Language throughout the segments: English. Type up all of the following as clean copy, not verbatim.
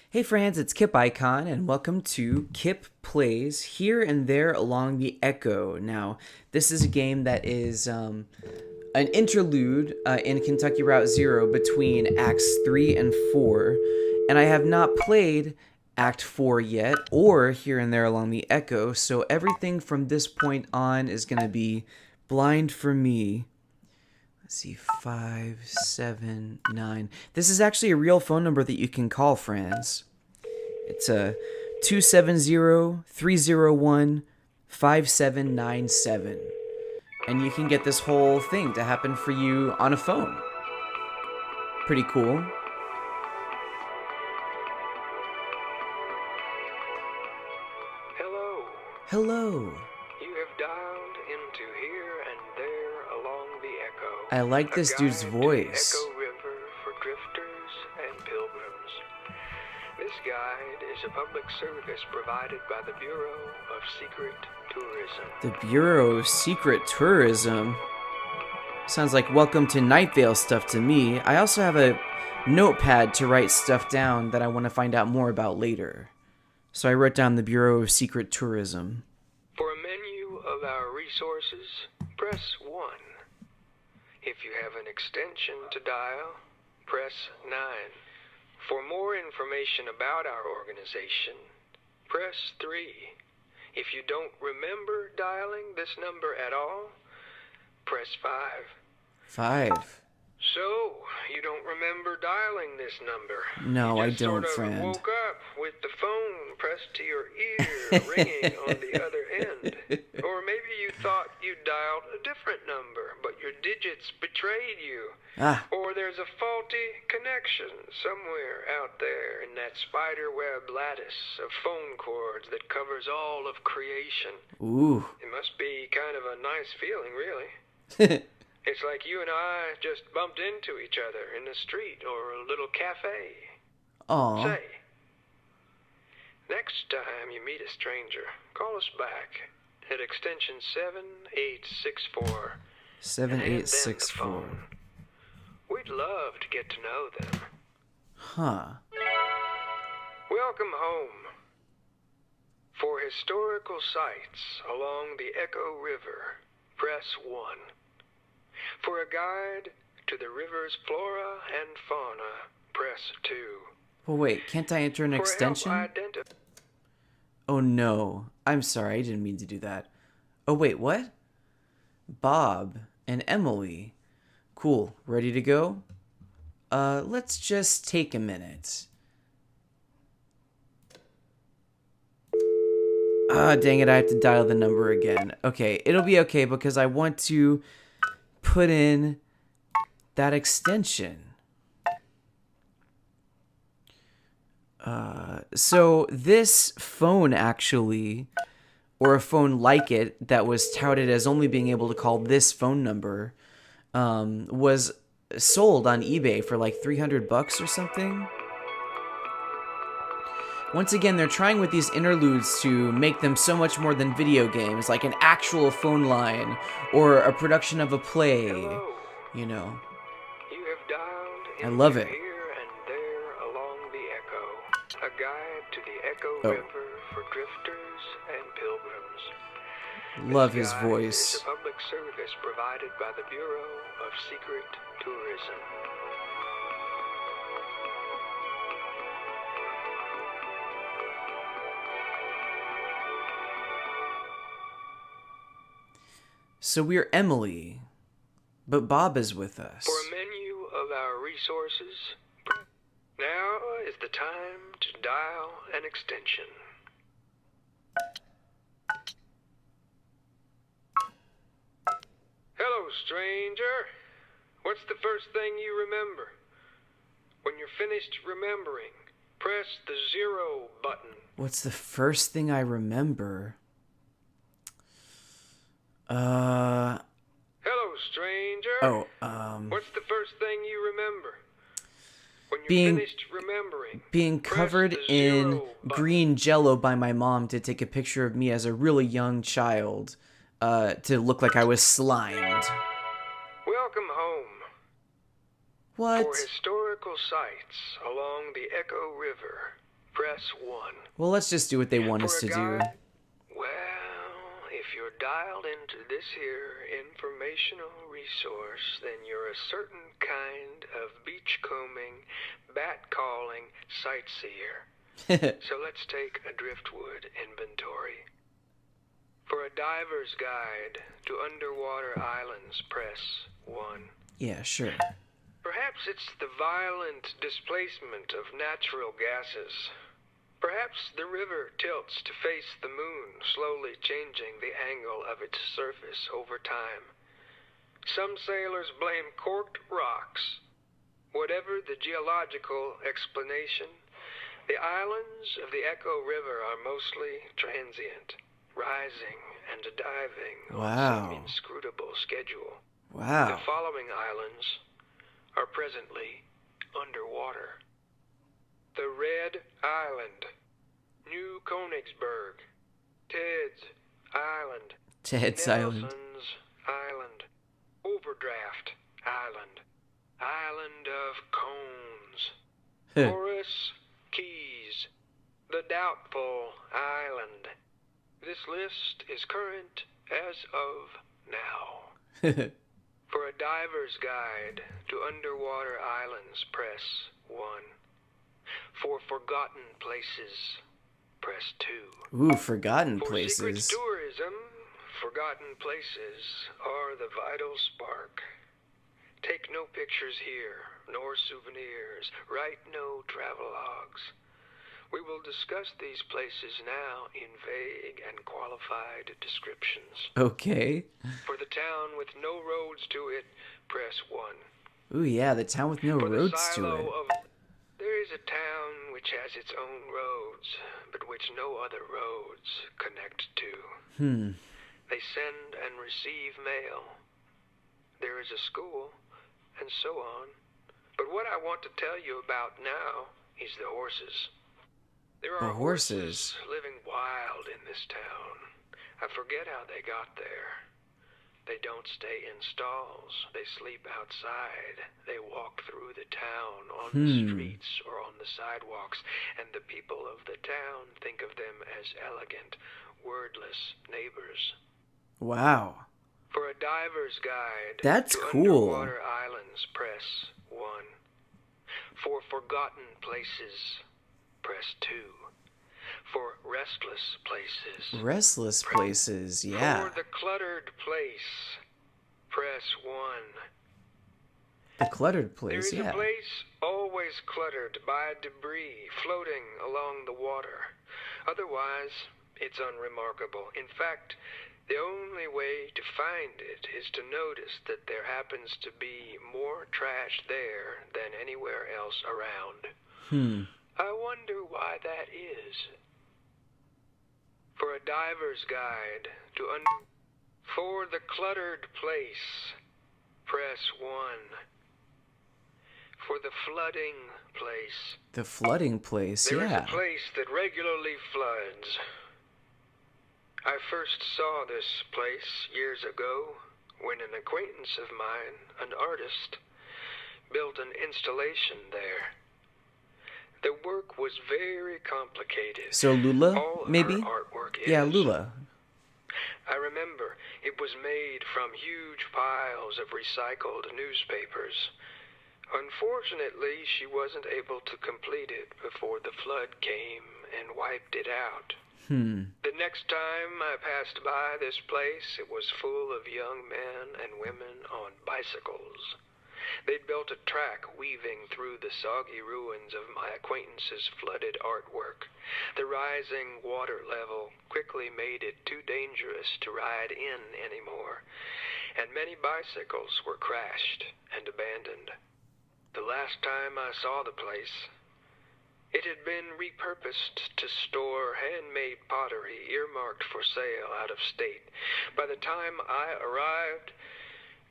Hey friends, it's Kip Icon, and welcome to Kip Plays Here and There Along the Echo. Now, this is a game that is an interlude in Kentucky Route Zero between Acts 3 and 4, and I have not played Act 4 yet, or Here and There Along the Echo, so everything from this point on is going to be blind for me. Let's see, 5, 7, 9. This is actually a real phone number that you can call, friends. It's a 270-301-5797. And you can get this whole thing to happen for you on a phone. Pretty cool. Hello. Hello. You have dialed into Here and There Along the Echo. I like this dude's voice. Echo River for drifters and pilgrims. This guide is a public service provided by the Bureau of Secret Tourism. The Bureau of Secret Tourism. Sounds like Welcome to Night Vale stuff to me. I also have a notepad to write stuff down that I want to find out more about later. So I wrote down the Bureau of Secret Tourism. For a menu of our resources, press 1. If you have an extension to dial, press 9. For more information about our organization, press 3. If you don't remember dialing this number at all, press 5. 5. So, you don't remember dialing this number. No, I you just don't, sort of friend. woke up with the phone pressed to your ear, ringing on the other end. Or maybe you thought you dialed a different number, but your digits betrayed you. Or there's a faulty connection somewhere out there in that spider web lattice of phone cords that covers all of creation. Ooh. It must be kind of a nice feeling, really. It's like you and I just bumped into each other in the street or a little cafe. Aw. Say, next time you meet a stranger, call us back at extension 7864. 7864. We'd love to get to know them. Huh. Welcome home. For historical sites along the Echo River, press 1. For a guide to the river's flora and fauna, press 2. Well, wait, can't I enter an extension? Oh no. I'm sorry, I didn't mean to do that. Oh wait, what? Bob and Emily. Cool, ready to go? Let's just take a minute. Dang it, I have to dial the number again. Okay, it'll be okay because I want to put in that extension. So this phone actually, or a phone like it that was touted as only being able to call this phone number, was sold on eBay for like $300 or something. Once again, they're trying with these interludes to make them so much more than video games, like an actual phone line or a production of a play. Hello. You know. You have dialed I love it. Here and There Along the Echo, a guide to the Echo River for drifters and pilgrims. Love This his guide voice. is a public service provided by the Bureau of Secret Tourism. So we're Emily, but Bob is with us. For a menu of our resources, now is the time to dial an extension. Hello, stranger. What's the first thing you remember? When you're finished remembering, press the 0 button. What's the first thing I remember? Hello, stranger. Oh, What's the first thing you remember? When you're being finished remembering, being press covered the in 0 button. green jello by my mom to take a picture of me as a really young child, to look like I was slimed. Welcome home. For What? historical sites along the Echo River, press 1. Well, let's just do what they want us For a to do. guide, well, if you're dialed into this here informational resource, then you're a certain kind of beachcombing, bat-calling sightseer. So let's take a driftwood inventory. For a diver's guide to underwater islands, press 1. Yeah, sure. Perhaps it's the violent displacement of natural gases. Perhaps the river tilts to face the moon, slowly changing the angle of its surface over time. Some sailors blame corked rocks. Whatever the geological explanation, the islands of the Echo River are mostly transient, rising and diving on some Wow. inscrutable schedule. Wow. The following islands are presently underwater. The Red Island, New Königsberg, Ted's Island, Ted's Island. Nelson's Island, Overdraft Island, Island of Cones, Horace Keys, the Doubtful Island. This list is current as of now. For a diver's guide to underwater islands, press 1. For forgotten places, press 2. Ooh, forgotten For secret places. tourism, forgotten places are the vital spark. Take no pictures here, nor souvenirs. Write no travelogues. We will discuss these places now in vague and qualified descriptions. Okay. For the town with no roads to it, press 1. Ooh, yeah, the town with no For the roads to silo it. of... There is a town which has its own roads, but which no other roads connect to. They send and receive mail. There is a school, and so on. But what I want to tell you about now is the horses. There are The horses. living wild in this town. I forget how they got there. They don't stay in stalls. They sleep outside. They walk through the town, on the streets, or on the sidewalks, and the people of the town think of them as elegant, wordless neighbors. Wow. For a diver's guide That's to cool. underwater islands, press 1. For forgotten places, press 2. For restless places, Restless places, yeah. for the cluttered place, press 1. The cluttered There place, is yeah. a place always cluttered by debris floating along the water. Otherwise, it's unremarkable. In fact, the only way to find it is to notice that there happens to be more trash there than anywhere else around. I wonder why that is. For a diver's guide to For the cluttered place, press 1. For the flooding place, The flooding place, there is yeah. a place that regularly floods. I first saw this place years ago when an acquaintance of mine, an artist, built an installation there. The work was very complicated. So Lula, All maybe? her artwork is. Yeah, Lula. I remember it was made from huge piles of recycled newspapers. Unfortunately, she wasn't able to complete it before the flood came and wiped it out. The next time I passed by this place, it was full of young men and women on bicycles. They'd built a track weaving through the soggy ruins of my acquaintance's flooded artwork. The rising water level quickly made it too dangerous to ride in anymore, and many bicycles were crashed and abandoned. The last time I saw the place, it had been repurposed to store handmade pottery earmarked for sale out of state. By the time I arrived,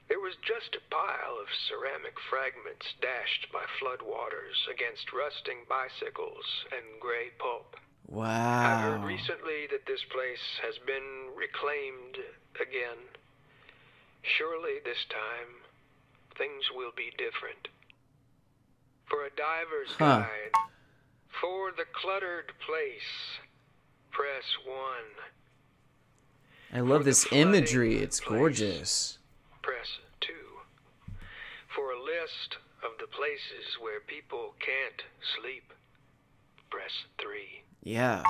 there was just a pile of ceramic fragments dashed by floodwaters against rusting bicycles and gray pulp. I heard Wow. recently that this place has been reclaimed again. Surely this time, things will be different. For a diver's Huh. guide. For the cluttered place, press 1. I love For the this flooding imagery. It's place, gorgeous. press 2. For a list of the places where people can't sleep, press 3. Yeah.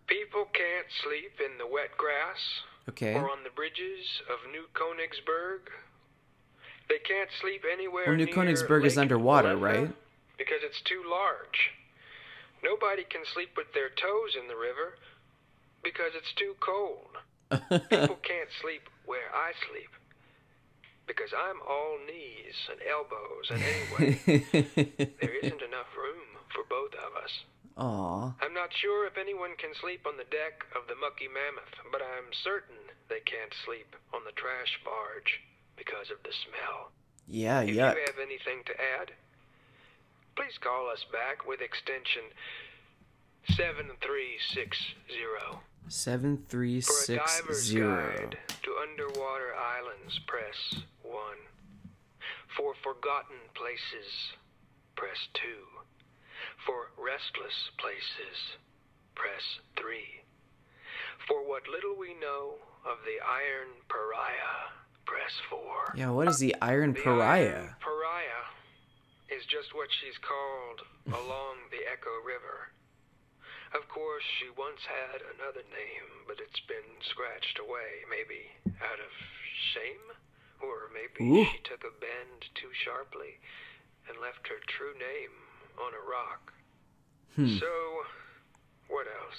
People can't sleep in the wet grass Okay. or on the bridges of New Königsberg. They can't sleep anywhere Well, New near Königsberg is Lake underwater, Leatha right? because it's too large. Nobody can sleep with their toes in the river because it's too cold. People can't sleep where I sleep because I'm all knees and elbows, and anyway, there isn't enough room for both of us. Aw. I'm not sure if anyone can sleep on the deck of the Mucky Mammoth, but I'm certain they can't sleep on the trash barge because of the smell. Yeah, If yuck. you have anything to add, please call us back with extension 7360. For a diver's 7360. guide to underwater islands, press 1. For forgotten places, press 2. For restless places, press 3. For what little we know of the Iron Pariah, press 4. Yeah, what is the Iron The Pariah? Iron Pariah is just what she's called along the Echo River. Of course, she once had another name, but it's been scratched away, maybe out of shame? Or maybe Ooh. she took a bend too sharply and left her true name on a rock. So, what else?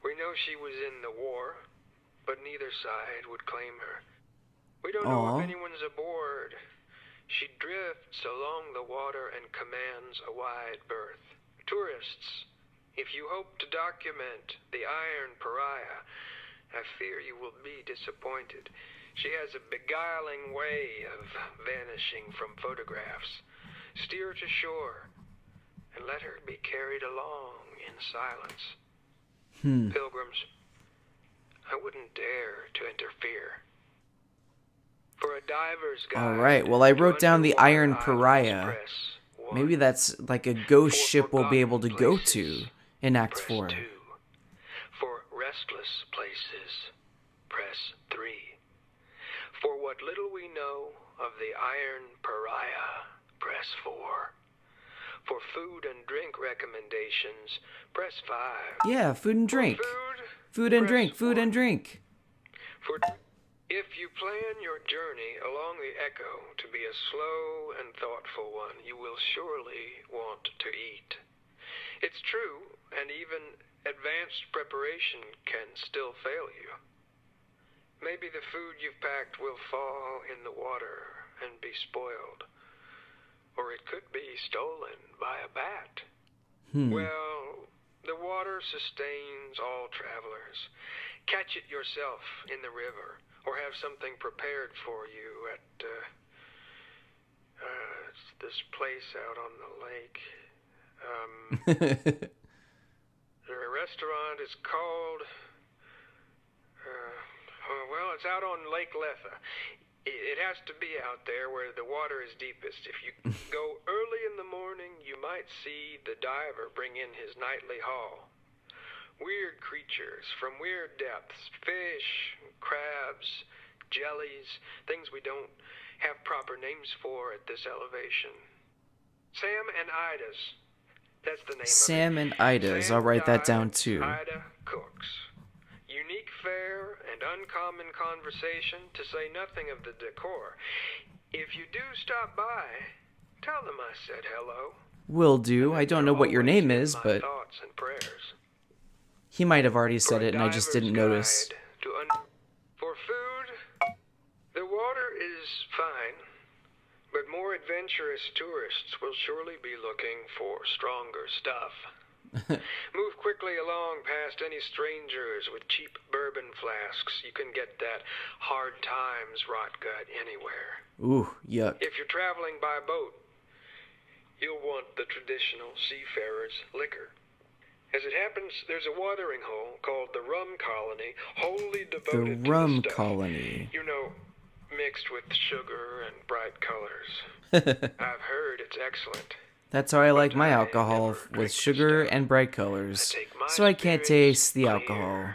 We know she was in the war, but neither side would claim her. We don't know Aw. if anyone's aboard. She drifts along the water and commands a wide berth. Tourists, if you hope to document the Iron Pariah, I fear you will be disappointed. She has a beguiling way of vanishing from photographs. Steer to shore and let her be carried along in silence. Pilgrims, I wouldn't dare to interfere. For a diver's guide. All right. Well, I to wrote down the underwater Iron islands, Pariah. press 1. Maybe that's like a ghost For ship we'll be able to forgotten go places, to in Act press 4. 2. For restless places, press 3. For what little we know of the Iron Pariah, press 4. For food and drink recommendations, press 5. Yeah, food and drink. Food and press drink. Food 1. and drink. For if you plan your journey along the Echo to be a slow and thoughtful one, you will surely want to eat. It's true, and even advanced preparation can still fail you. Maybe the food you've packed will fall in the water and be spoiled. Or it could be stolen by a bat. Well, the water sustains all travelers. Catch it yourself in the river, or have something prepared for you at it's this place out on the lake. The restaurant is called well, it's out on Lake Leatha. It has to be out there where the water is deepest. If you go early in the morning, you might see the diver bring in his nightly haul. Weird creatures from weird depths, fish, crabs, jellies, things we don't have proper names for at this elevation. Sam and Ida's. That's the name Sam of it. and Ida's. I'll write that down dives, too. Ida cooks. Unique fare and uncommon conversation, to say nothing of the decor. If you do stop by, tell them I said hello. Will do. I don't know what your name is, My but thoughts and prayers. he might have already For said a it and I just diver's didn't notice. guide to For food, the water is fine, but more adventurous tourists will surely be looking for stronger stuff. Move quickly along past any strangers with cheap bourbon flasks. You can get that hard times rot gut anywhere. Ooh, yuck. If you're traveling by boat, you'll want the traditional seafarer's liquor. As it happens, there's a watering hole called the Rum Colony, wholly devoted The to Rum the stuff. Colony. You know, mixed with sugar and bright colors. I've heard it's excellent. That's how I like my I alcohol, never with drink sugar stout. and bright I colors, take my so I can't spirits taste the alcohol.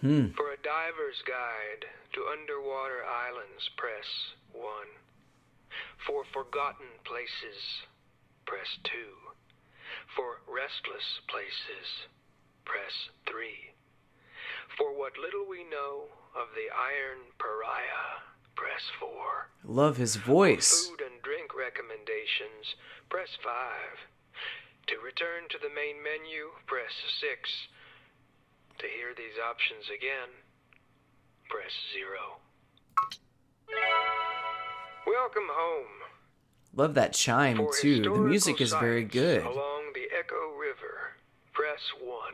clear. For a diver's guide to underwater islands, press 1. For forgotten places, press 2. For restless places, press 3. For what little we know of the Iron Pariah, press 4. Love his For voice. food and drink recommendations, press 5. To return to the main menu, press 6. To hear these options again, press 0. Welcome home. Love that chime, For too. The historical music is very sites good. along the Echo River, press 1.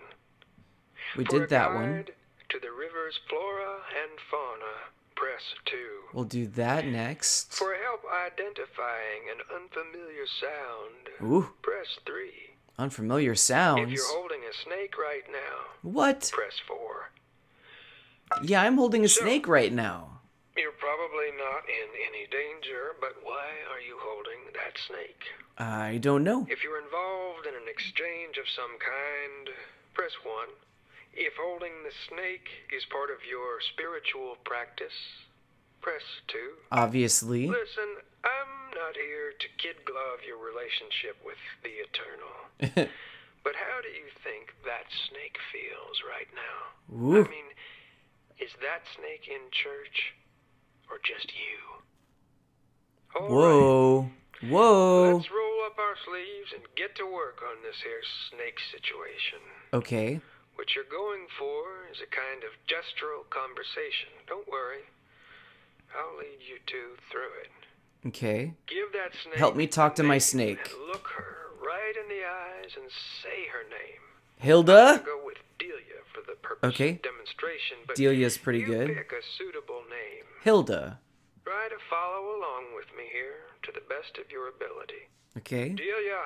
We For did a that one. guide to the river's flora and fauna, press 2. We'll do that next. For help identifying an unfamiliar sound, Ooh, press 3. unfamiliar If sounds. you're holding a snake right now, What? press 4. Yeah, I'm holding a So- snake right now. You're probably not in any danger, but why are you holding that snake? I don't know. If you're involved in an exchange of some kind, press 1. If holding the snake is part of your spiritual practice, press 2. Obviously. Listen, I'm not here to kid glove your relationship with the eternal. But how do you think that snake feels right now? Ooh. I mean, is that snake in church or just you? All right, Whoa. Whoa. let's roll up our sleeves and get to work on this here snake situation. Okay. What you're going for is a kind of gestural conversation. Don't worry. I'll lead you two through it. Okay. Give that snake Help me talk a to my name snake. and look her right in the eyes and say her name. I'm Hilda? gonna go with Delia for the purpose Okay. of demonstration, but Delia's pretty you good. pick a suitable name. Hilda. Try to follow along with me here to the best of your ability. Okay. Delia,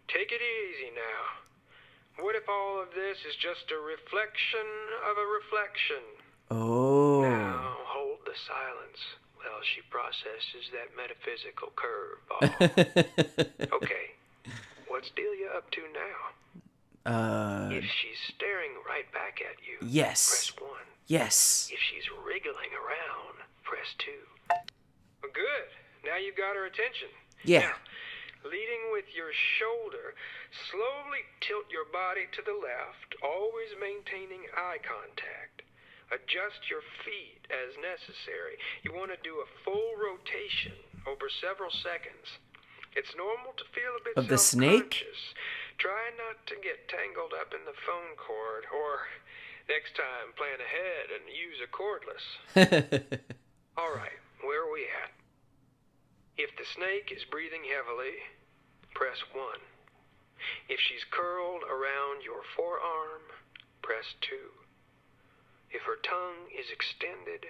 take it easy now. What if all of this is just a reflection of a reflection? Oh. Now hold the silence while she processes that metaphysical curveball. Okay, what's Delia up to now? If she's staring right back at you, Yes. press 1. Yes. If she's wriggling around, press 2. Good. Now you've got her attention. Yeah. Now, leading with your shoulder, slowly tilt your body to the left, always maintaining eye contact. Adjust your feet as necessary. You want to do a full rotation over several seconds. It's normal to feel a bit Of the snake? self-conscious. Try not to get tangled up in the phone cord, or next time plan ahead and use a cordless. All right, where are we at? If the snake is breathing heavily, press 1. If she's curled around your forearm, press 2. If her tongue is extended,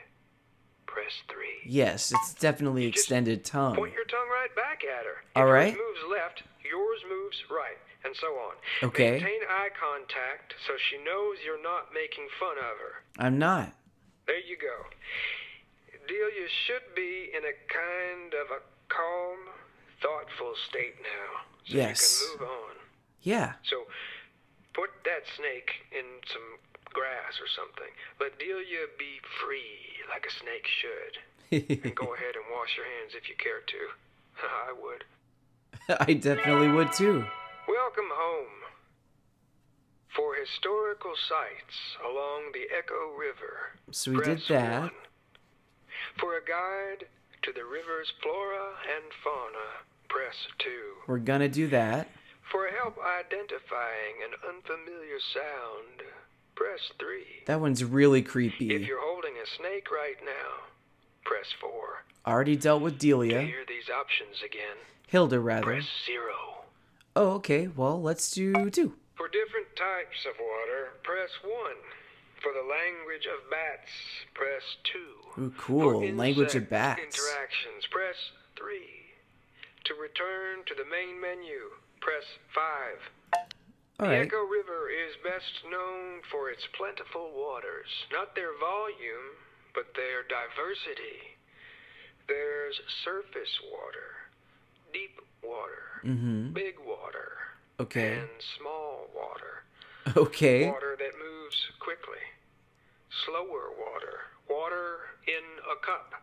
press 3. Yes, it's definitely Just extended tongue. Point your tongue right back at her. All If right. hers moves left, yours moves right, and so on. Okay. Maintain eye contact so she knows you're not making fun of her. I'm not. There you go. Delia should be in a kind of a calm, thoughtful state now, so Yes. you can move on. Yeah. So put that snake in some grass or something. Let Delia be free like a snake should. And go ahead and wash your hands if you care to. I would. I definitely would too. Welcome home. For historical sites along the Echo River, So we press did that. 1. For a guide to the river's flora and fauna, press 2. We're gonna do that. For help identifying an unfamiliar sound, press 3. That one's really If creepy. you're holding a snake right now, press 4. Already dealt with To Delia. hear these options again, Hilda, rather. press 0. Oh, okay. Well, let's do 2. For different types of water, press 1. For the language of bats, press 2. Ooh, For cool. Language of insect bats. interactions, press 3. To return to the main menu, press 5. All The right. Echo River is best known for its plentiful waters, not their volume, but their diversity. There's surface water, deep water, Mm-hmm. big water, Okay. and small water. Okay. Water that moves quickly, slower water, water in a cup.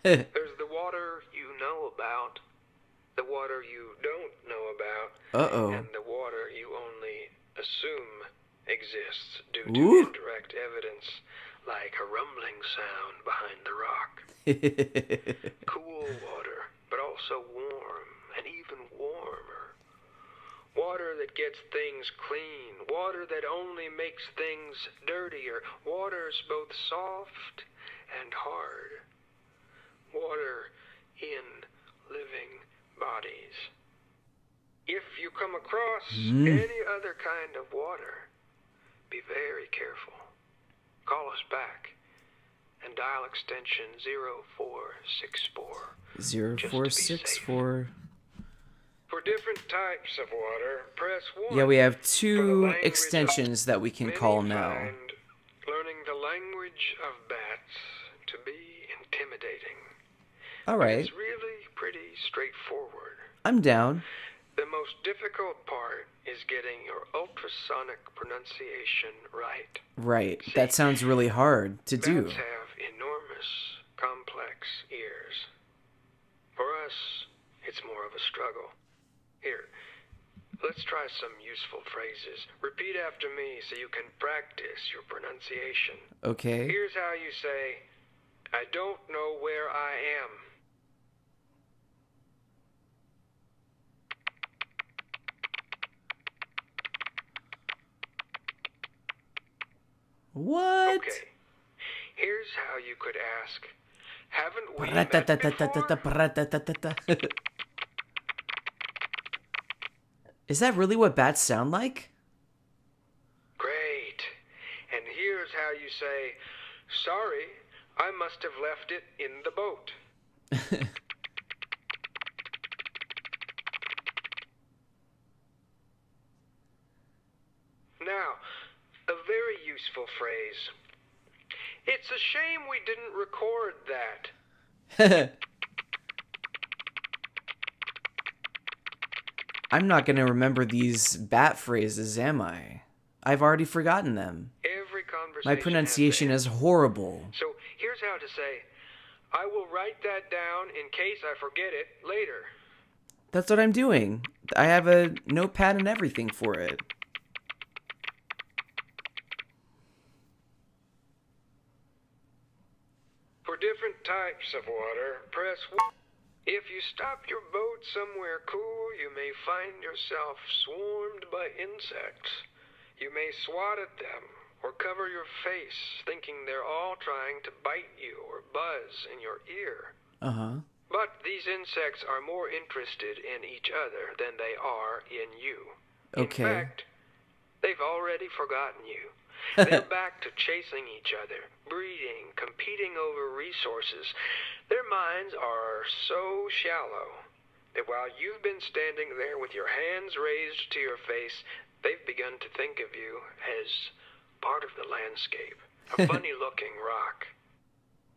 There's the water you know about, the water you don't know about, Uh-oh. and the water you only assume exists due to Ooh. indirect evidence, like a rumbling sound behind the rock. Cool water, but also warm and even warmer. Water that gets things clean, water that only makes things dirtier, waters both soft and hard. Water in living bodies. If you come across any other kind of water, be very careful. Call us back and dial extension 0464. 0464. For different types of water, press 1. Yeah, we have For the 2 language extensions that we can Many call now. find learning the language of bats to be intimidating. All But right. it's really pretty straightforward. I'm down. The most difficult part is getting your ultrasonic pronunciation right. Right. That sounds really hard to do. Bats have enormous, complex ears. For us, it's more of a struggle. Here, let's try some useful phrases. Repeat after me so you can practice your pronunciation. Okay. Here's how you say, I don't know where I am. What? Okay. Here's how you could ask, haven't we met before? Is that really what bats sound like? Great. And here's how you say, sorry, I must have left it in the boat. Now, a very useful phrase. It's a shame we didn't record that. I'm not going to remember these bat phrases, am I? I've already forgotten them. Every conversation My pronunciation has is horrible. So here's how to say, I will write that down in case I forget it later. That's what I'm doing. I have a notepad and everything for it. For different types of water, press 1. If you stop your boat somewhere cool, you may find yourself swarmed by insects. You may swat at them or cover your face, thinking they're all trying to bite you or buzz in your ear. Uh-huh. But these insects are more interested in each other than they are in you. Okay. In fact, they've already forgotten you. They're back to chasing each other, breeding, competing over resources. Their minds are so shallow that while you've been standing there with your hands raised to your face, they've begun to think of you as part of the landscape, a funny-looking rock.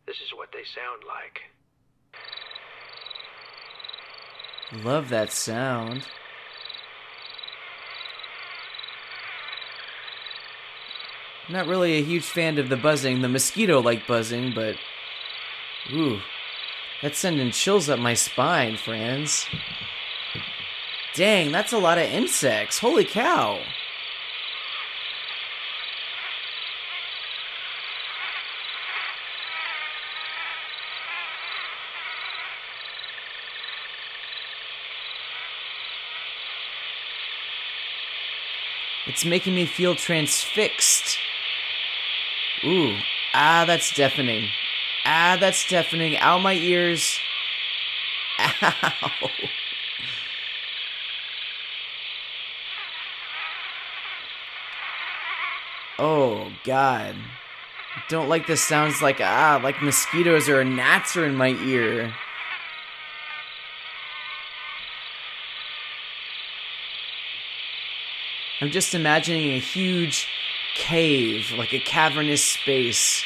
This is what they sound like. Love that sound. Not really a huge fan of the buzzing, the mosquito-like buzzing, but... Ooh. That's sending chills up my spine, friends. Dang, that's a lot of insects. Holy cow. It's making me feel transfixed. Ooh. Ah, that's deafening. Ah, that's deafening. Ow, my ears. Ow. Oh, God. Don't like this. Sounds like, like mosquitoes or gnats are in my ear. I'm just imagining a huge cave, like a cavernous space.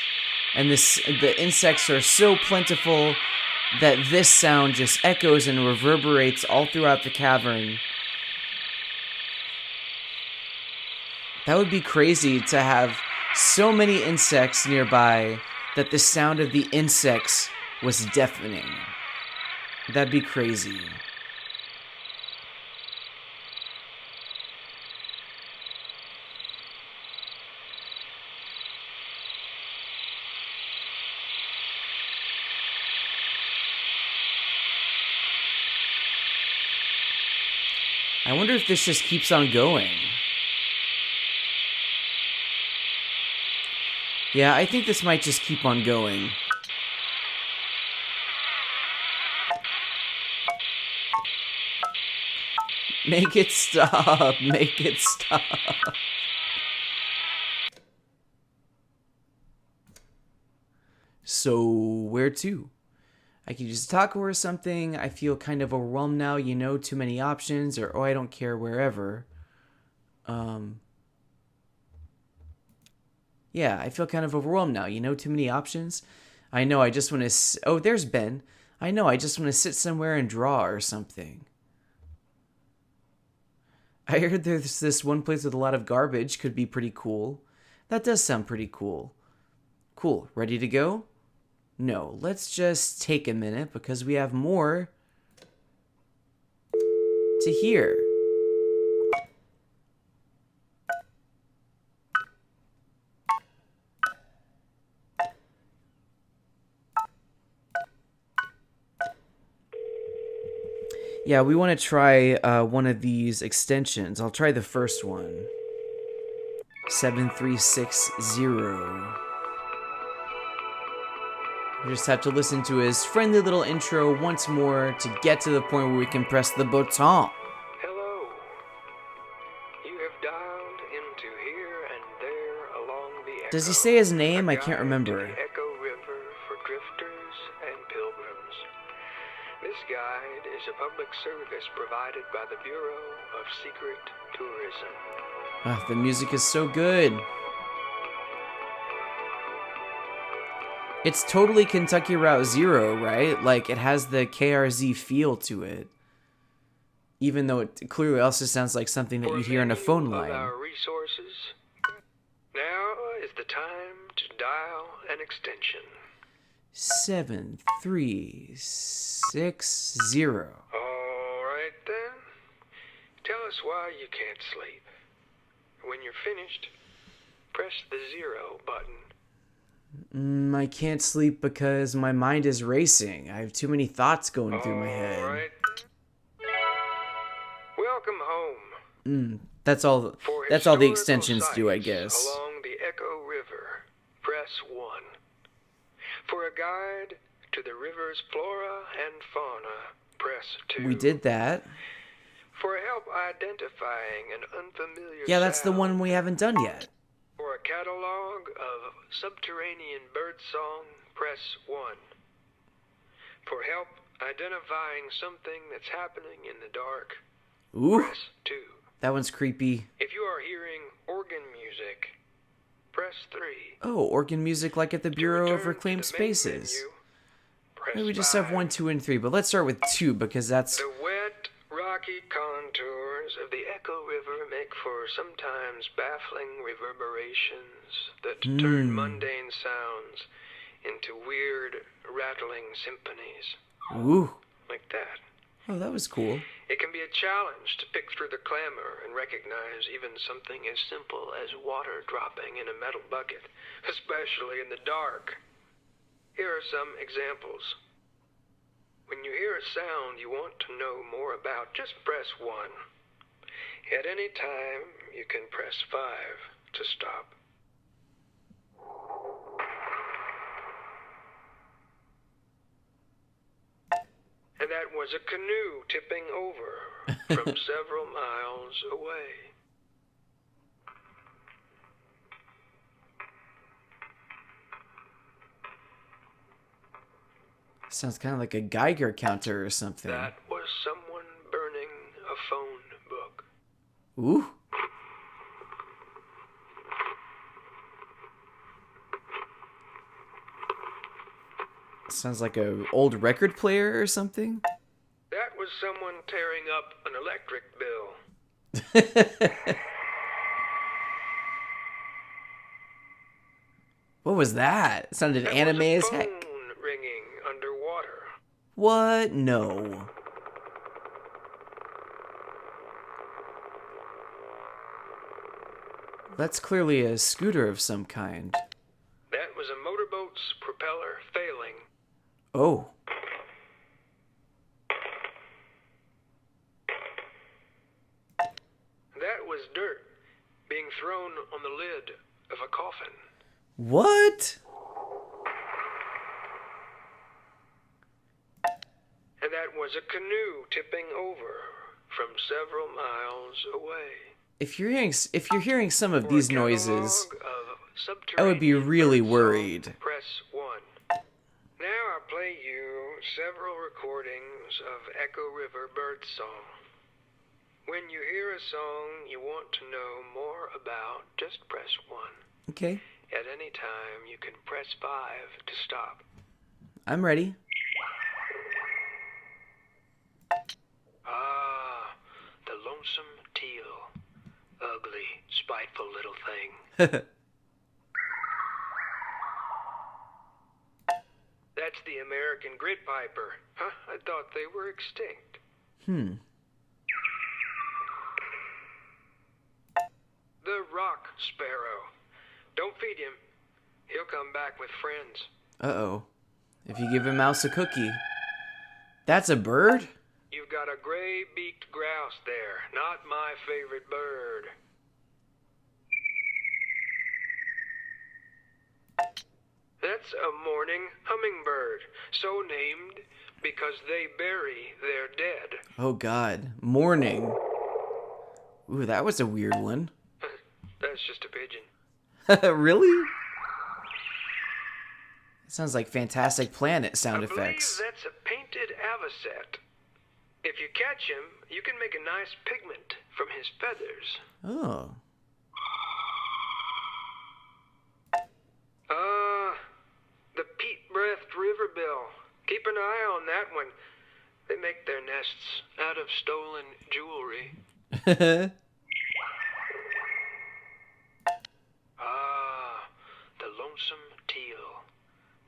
And the insects are so plentiful, that this sound just echoes and reverberates all throughout the cavern. That would be crazy to have so many insects nearby that the sound of the insects was deafening. That'd be crazy. I wonder if this just keeps on going. Yeah, I think this might just keep on going. Make it stop. Make it stop. So, where to? I could use a taco or something. I feel kind of overwhelmed now, too many options, or I don't care, wherever. Yeah, I feel kind of overwhelmed now, too many options. I know, I just want to... Oh, there's Ben. I know, I just want to sit somewhere and draw or something. I heard there's this one place with a lot of garbage, could be pretty cool. That does sound pretty cool. Cool, ready to go? No, let's just take a minute because we have more to hear. Yeah, we want to try one of these extensions. I'll try the first one. 7360. We just have to listen to his friendly little intro once more to get to the point where we can press the button. Hello. You have dialed into here and there along the Echo. Does he say his name? I can't A guide remember. to the Echo River for drifters and pilgrims. This guide is a public service provided by the Bureau of Secret Tourism. The music is so good. It's totally Kentucky Route Zero, right? Like, it has the KRZ feel to it. Even though it clearly also sounds like something that you'd hear on a phone line. Our resources. Now is the time to dial an extension. 7360. All right then. Tell us why you can't sleep. When you're finished, press the 0 button. I can't sleep because my mind is racing. I have too many thoughts going through my head. All right. Welcome home. That's all the extensions do, I guess. Along the Echo River, press 1. For a guide to the river's flora and fauna, press 2. We did that. For help identifying an unfamiliar Yeah, that's the sound, one we haven't done yet. For a catalog of subterranean birdsong, press 1. For help identifying something that's happening in the dark, Ooh, press 2. that one's creepy. If you are hearing organ music, press 3. Oh, organ music like at the To Bureau of return Reclaimed to the main Spaces. menu, press Maybe we just 5. have 1, 2, and 3, but let's start with 2 because that's... The wet, rocky contours of the Echo River make for sometimes baffling reverberations that turn mundane sounds into weird, rattling symphonies. Ooh. Like that. Oh, that was cool. It can be a challenge to pick through the clamor and recognize even something as simple as water dropping in a metal bucket, especially in the dark. Here are some examples. When you hear a sound you want to know more about, just press 1. At any time, you can press 5 to stop. And that was a canoe tipping over from several miles away. Sounds kind of like a Geiger counter or something. That was someone burning a phone book. Ooh. Sounds like a old record player or something. That was someone tearing up an electric bill. What was that? It sounded That anime was a as phone heck. ringing underwater. What? No. That's clearly a scooter of some kind. That was a motorboat's propeller failing. Oh. That was dirt being thrown on the lid of a coffin. What? And that was a canoe tipping over from several miles away. If you're hearing some of For these a catalog noises, of I would be subterranean really birdsong, worried. Press 1. Now I play you several recordings of Echo River birdsong. When you hear a song you want to know more about, just press 1. Okay. At any time, you can press 5 to stop. I'm ready. Ah, the lonesome teal. Ugly, spiteful little thing. That's the American grit piper. Huh? I thought they were extinct. The rock sparrow. Don't feed him. He'll come back with friends. Uh-oh. If you give a mouse a cookie. That's a bird? You've got a gray-beaked grouse there. Not my favorite bird. That's a mourning hummingbird. So named because they bury their dead. Oh god. Morning. Ooh, that was a weird one. That's just a pigeon. Really? Sounds like Fantastic Planet sound I effects. believe that's a painted avocet. If you catch him, you can make a nice pigment from his feathers. Oh. The peat-breathed riverbill. Keep an eye on that one. They make their nests out of stolen jewelry. The lonesome teal.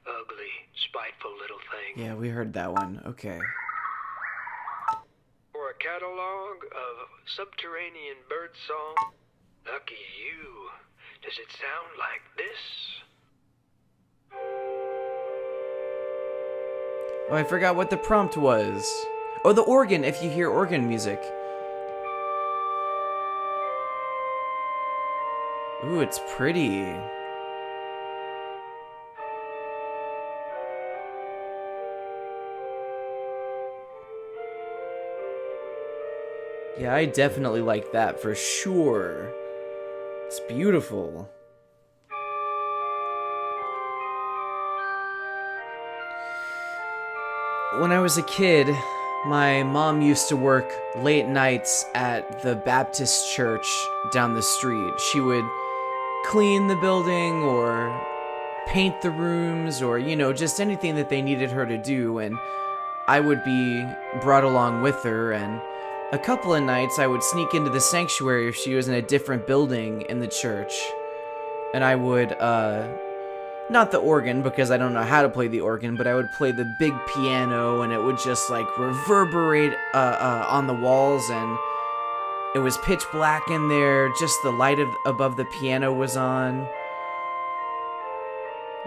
Ugly, spiteful little thing. Yeah, we heard that one. Okay. For a catalog of subterranean birdsong, lucky you. Does it sound like this? Oh, I forgot what the prompt was. Oh, the organ, if you hear organ music. Ooh, it's pretty. Yeah, I definitely like that for sure. It's beautiful. When I was a kid, my mom used to work late nights at the Baptist church down the street. She would clean the building or paint the rooms or, just anything that they needed her to do, and I would be brought along with her, and a couple of nights I would sneak into the sanctuary if she was in a different building in the church, and I would, not the organ, because I don't know how to play the organ, but I would play the big piano, and it would just, reverberate on the walls, and it was pitch black in there, just the light above the piano was on.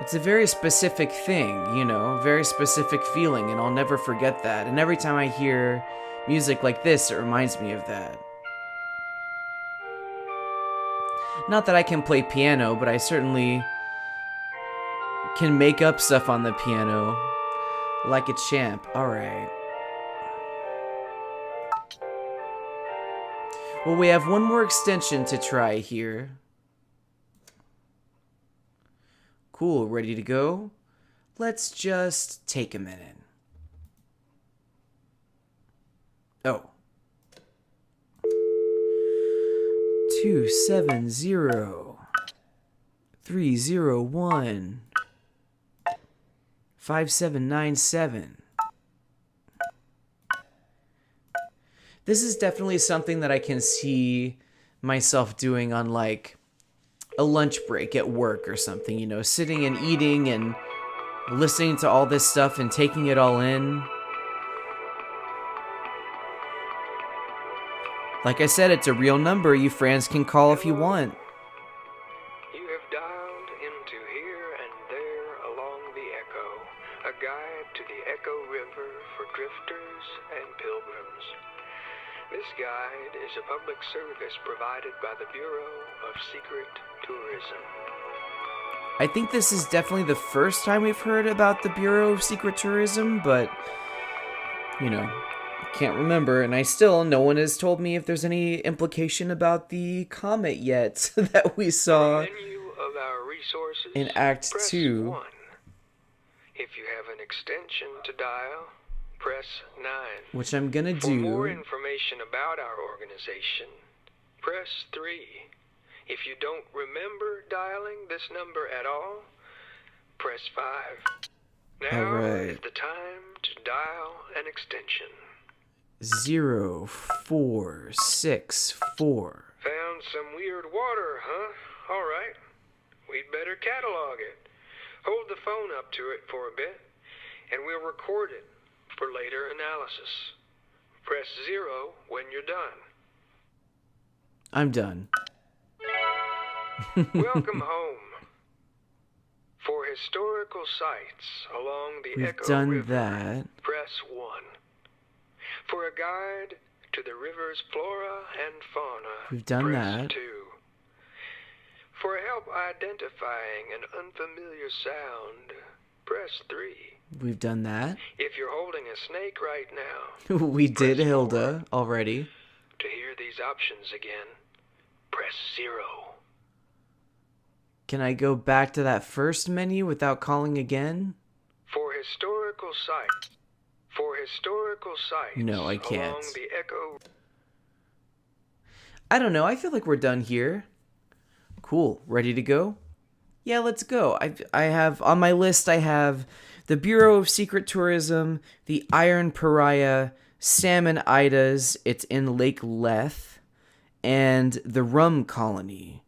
It's a very specific thing, very specific feeling, and I'll never forget that. And every time I hear music like this, it reminds me of that. Not that I can play piano, but I certainly can make up stuff on the piano like a champ. Alright. Well, we have one more extension to try here. Cool, ready to go? Let's just take a minute. Oh. 270 301 5797. This is definitely something that I can see myself doing on like a lunch break at work or something, you know, sitting and eating and listening to all this stuff and taking it all in. Like I said, it's a real number. You friends can call if you want. You have dialed into Here and There Along the Echo, a guide to the Echo River for drifters and pilgrims. This guide is a public service provided by the Bureau of Secret Tourism. I think this is definitely the first time we've heard about the Bureau of Secret Tourism, but, you know, can't remember. And no one has told me if there's any implication about the comet yet that we saw Menu of our resources, in Act press 2. 1. If you have an extension to dial, press 9. Which I'm gonna For more do. information about our organization, press 3. If you don't remember dialing this number at all, press 5. Now Alright. is the time to dial an extension. 0464. Found some weird water, huh? All right. We'd better catalog it. Hold the phone up to it for a bit, and we'll record it for later analysis. Press 0 when you're done. I'm done. Welcome home. For historical sites along the We've Echo done River, that. press 1. For a guide to the river's flora and fauna, We've done press that. 2. For help identifying an unfamiliar sound, press 3. We've done that. If you're holding a snake right now, We did press Hilda already. to hear these options again, press 0. Can I go back to that first menu without calling again? For historical sites, No, I can't. along the Echo. I don't know. I feel like we're done here. Cool. Ready to go? Yeah, let's go. I have on my list, I have the Bureau of Secret Tourism, the Iron Pariah, Salmon Idas, it's in Lake Leth, and the Rum Colony.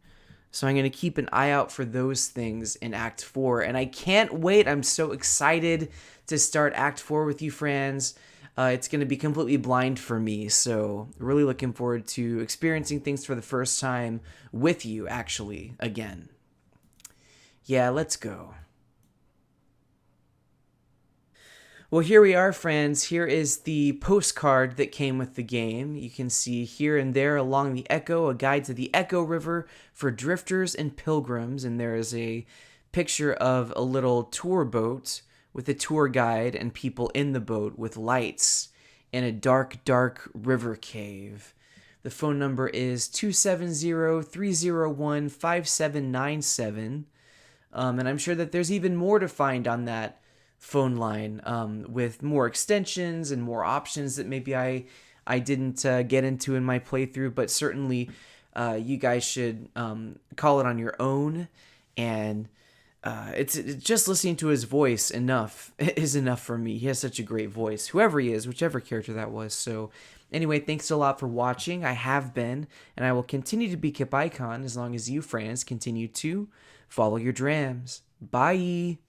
So I'm going to keep an eye out for those things in Act 4. And I can't wait. I'm so excited to start Act 4 with you, friends. It's going to be completely blind for me. So really looking forward to experiencing things for the first time with you, actually, again. Yeah, let's go. Well, here we are, friends. Here is the postcard that came with the game. You can see Here and There Along the Echo, a guide to the Echo River for drifters and pilgrims. And there is a picture of a little tour boat with a tour guide and people in the boat with lights in a dark, dark river cave. The phone number is 270-301-5797. And I'm sure that there's even more to find on that phone line, with more extensions and more options that maybe I didn't get into in my playthrough, but certainly you guys should call it on your own. And it's just listening to his voice is enough for me. He has such a great voice, whoever he is, whichever character that was. So anyway, thanks a lot for watching. I have been, and I will continue to be Kip Icon as long as you, friends, continue to follow your drams. Bye.